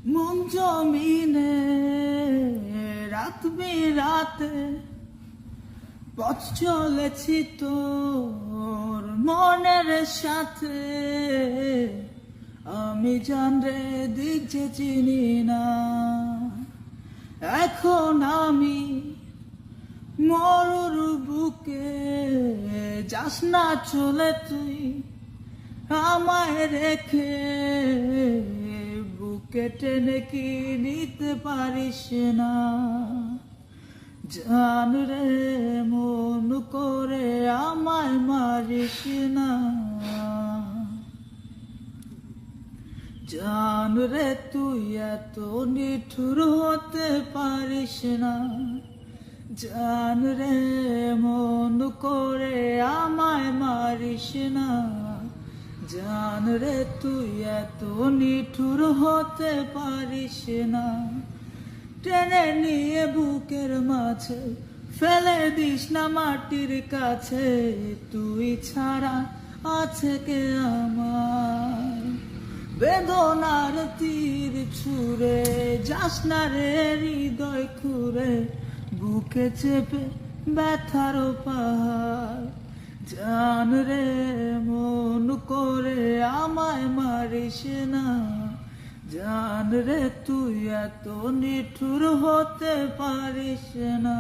মন জমিনে রাত বিরাতে পথ চলেছি তোর মনের সাথে। আমি জানরে দিক যে চিনি না, এখন আমি মরুর বুকে। যাস না চলে তুই আমায় রেখে, বুকে টেনে কি নিতে পারিস না। জান রে মন করে আমায় মারিস না। জান রে তুই এত নিঠুর হতে পারিস না। জান রে মন করে আমায় মারিস না। জান রে তুই এত নিঠুর হতে পারিস না। টেনে নিয়ে বুকের মাঝে ফেলে দিস না মাটির কাছে। তুই ছাড়া আছে কে আমার? বেদনার তীর ছুঁড়ে যাস না রে হৃদয় খুঁড়ে, বুকে চেপে ব্যথার পাহাড়। জান রে মন করে আমায় মারিস না। জান রে তুই এত নিঠুর হতে পারিস না।